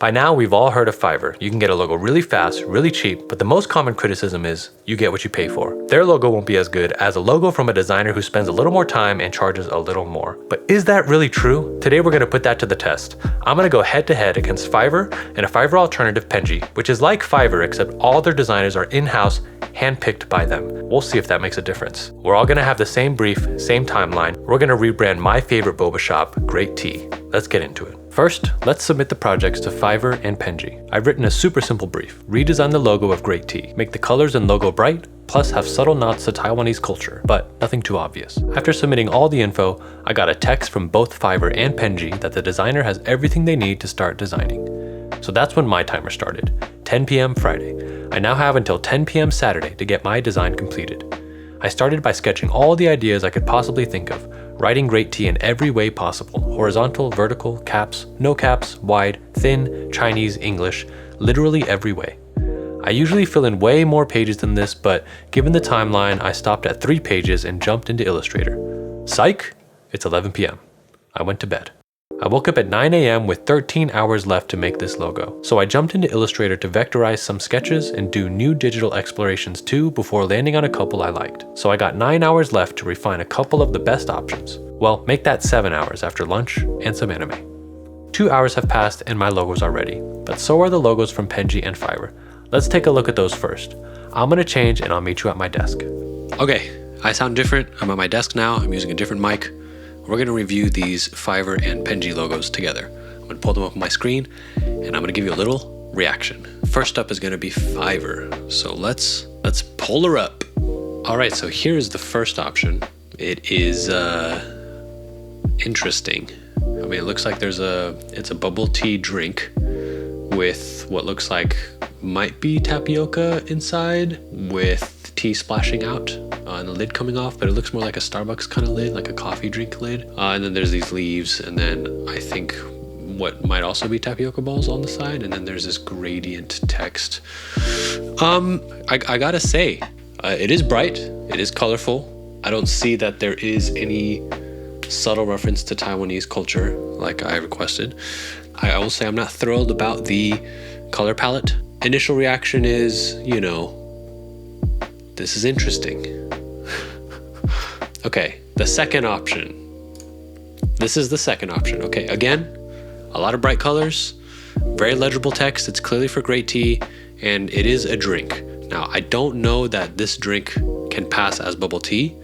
By now, we've all heard of Fiverr. You can get a logo really fast, really cheap, but the most common criticism is you get what you pay for. Their logo won't be as good as a logo from a designer who spends a little more time and charges a little more. But is that really true? Today, we're gonna put that to the test. I'm gonna go head to head against Fiverr and a Fiverr alternative, Penji, which is like Fiverr, except all their designers are in-house, handpicked by them. We'll see if that makes a difference. We're all gonna have the same brief, same timeline. We're gonna rebrand my favorite boba shop, Great Tea. Let's get into it. First, let's submit the projects to Fiverr and Penji. I've written a super simple brief. Redesign the logo of Great Tea. Make the colors and logo bright, plus have subtle nods to Taiwanese culture, but nothing too obvious. After submitting all the info, I got a text from both Fiverr and Penji that the designer has everything they need to start designing. So that's when my timer started, 10 p.m. Friday. I now have until 10 p.m. Saturday to get my design completed. I started by sketching all the ideas I could possibly think of, writing Great Tea in every way possible: horizontal, vertical, caps, no caps, wide, thin, Chinese, English, literally every way. I usually fill in way more pages than this, but given the timeline, I stopped at 3 pages and jumped into Illustrator. Psych! It's 11 p.m. I went to bed. I woke up at 9 a.m. with 13 hours left to make this logo. So I jumped into Illustrator to vectorize some sketches and do new digital explorations too before landing on a couple I liked. So I got 9 hours left to refine a couple of the best options. Well, make that 7 hours after lunch and some anime. 2 hours have passed and my logos are ready, but so are the logos from Penji and Fiverr. Let's take a look at those first. I'm gonna change and I'll meet you at my desk. Okay, I sound different. I'm at my desk now. I'm using a different mic. We're gonna review these Fiverr and Penji logos together. I'm gonna pull them up on my screen and I'm gonna give you a little reaction. First up is gonna be Fiverr. So let's pull her up. All right, so here's the first option. It is interesting. I mean, it looks like it's a bubble tea drink with what looks like might be tapioca inside with tea splashing out and the lid coming off, but it looks more like a Starbucks kind of lid, like a coffee drink lid. And then there's these leaves, and then I think what might also be tapioca balls on the side, and then there's this gradient text. I gotta say, it is bright, it is colorful. I don't see that there is any subtle reference to Taiwanese culture like I requested. I will say I'm not thrilled about the color palette. Initial reaction is, this is interesting. Okay, the second option. This is the second option. Okay, again, a lot of bright colors, very legible text. It's clearly for Great Tea, and it is a drink. Now, I don't know that this drink can pass as bubble tea.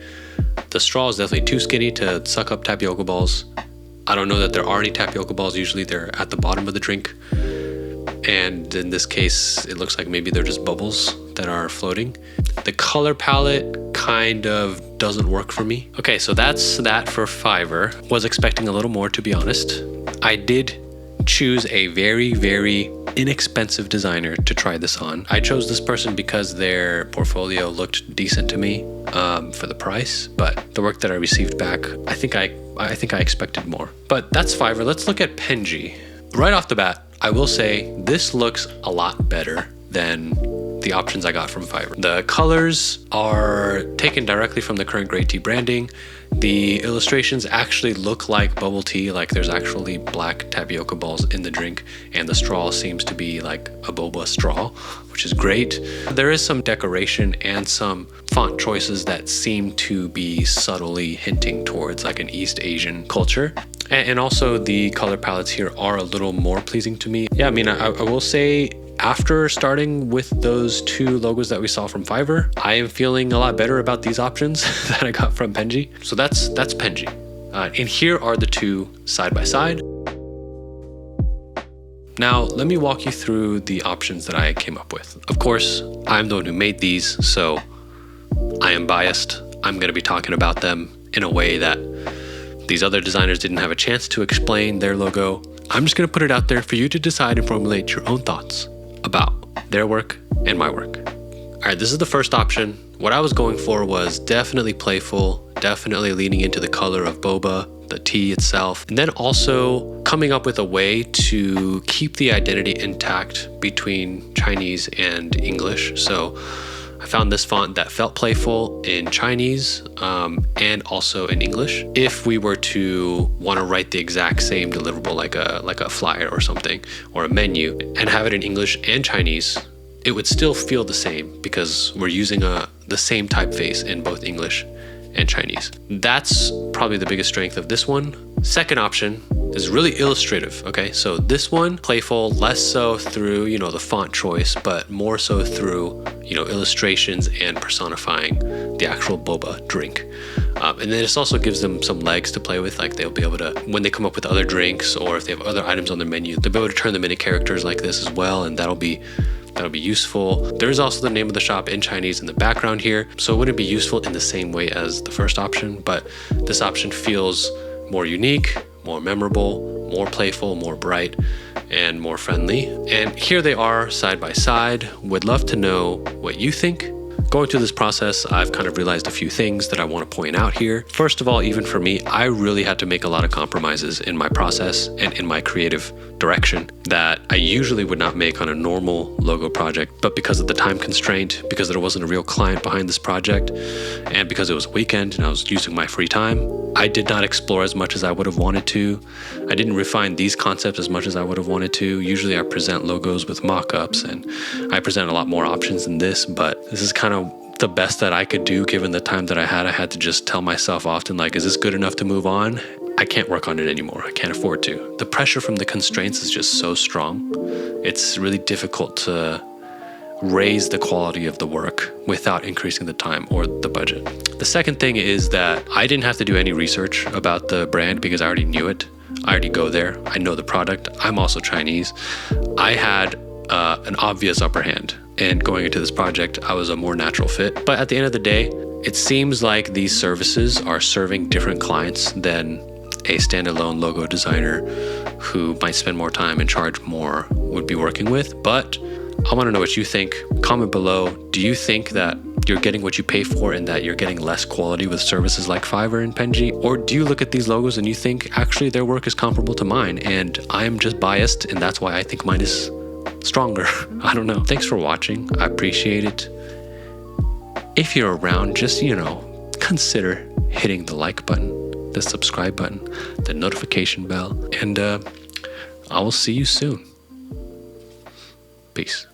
The straw is definitely too skinny to suck up tapioca balls. I don't know that there are any tapioca balls. Usually they're at the bottom of the drink. And in this case, it looks like maybe they're just bubbles that are floating. The color palette kind of doesn't work for me. Okay, so that's that for Fiverr. Was expecting a little more, to be honest. I did choose a very, very inexpensive designer to try this on. I chose this person because their portfolio looked decent to me for the price, but the work that I received back, I think I expected more. But that's Fiverr. Let's look at Penji. Right off the bat, I will say this looks a lot better than the options I got from Fiverr. The colors are taken directly from the current Great Tea branding. The illustrations actually look like bubble tea, like there's actually black tapioca balls in the drink, and the straw seems to be like a boba straw, which is great. There is some decoration and some font choices that seem to be subtly hinting towards like an East Asian culture. And also the color palettes here are a little more pleasing to me. Yeah, I mean, I will say after starting with those two logos that we saw from Fiverr, I am feeling a lot better about these options that I got from Penji. So that's Penji. And here are the two side by side. Now, let me walk you through the options that I came up with. Of course, I'm the one who made these, so I am biased. I'm gonna be talking about them in a way that these other designers didn't have a chance to explain their logo. I'm just gonna put it out there for you to decide and formulate your own thoughts about their work and my work. All right, this is the first option. What I was going for was definitely playful, definitely leaning into the color of boba, the tea itself, and then also coming up with a way to keep the identity intact between Chinese and English. So I found this font that felt playful in Chinese and also in English. If we were to want to write the exact same deliverable like a flyer or something, or a menu, and have it in English and Chinese, it would still feel the same because we're using the same typeface in both English and Chinese. That's probably the biggest strength of this one. Second option is really illustrative, okay? So this one, playful, less so through, the font choice, but more so through, illustrations and personifying the actual boba drink. And then this also gives them some legs to play with, like they'll be able to, when they come up with other drinks or if they have other items on their menu, they'll be able to turn them into characters like this as well, and that'll be useful. There's also the name of the shop in Chinese in the background here, so it wouldn't be useful in the same way as the first option, but this option feels more unique, more memorable, more playful, more bright, and more friendly. And here they are side by side. Would love to know what you think. Going through this process, I've kind of realized a few things that I want to point out here. First of all, even for me, I really had to make a lot of compromises in my process and in my creative direction that I usually would not make on a normal logo project. But because of the time constraint, because there wasn't a real client behind this project, and because it was a weekend and I was using my free time, I did not explore as much as I would have wanted to. I didn't refine these concepts as much as I would have wanted to. Usually I present logos with mock-ups and I present a lot more options than this, but this is kind of the best that I could do given the time that I had. I had to just tell myself often, like, is this good enough to move on? I can't work on it anymore. I can't afford to. The pressure from the constraints is just so strong. It's really difficult to raise the quality of the work without increasing the time or the budget. The second thing is that I didn't have to do any research about the brand because I already knew it. I already go there. I know the product. I'm also Chinese. I had an obvious upper hand, and going into this project, I was a more natural fit. But at the end of the day, it seems like these services are serving different clients than a standalone logo designer who might spend more time and charge more would be working with. But I want to know what you think. Comment below. Do you think that you're getting what you pay for and that you're getting less quality with services like Fiverr and Penji? Or do you look at these logos and you think actually their work is comparable to mine and I'm just biased and that's why I think mine is stronger? I don't know. Thanks for watching. I appreciate it. If you're around, just, consider hitting the like button, the subscribe button, the notification bell, and I will see you soon. Peace.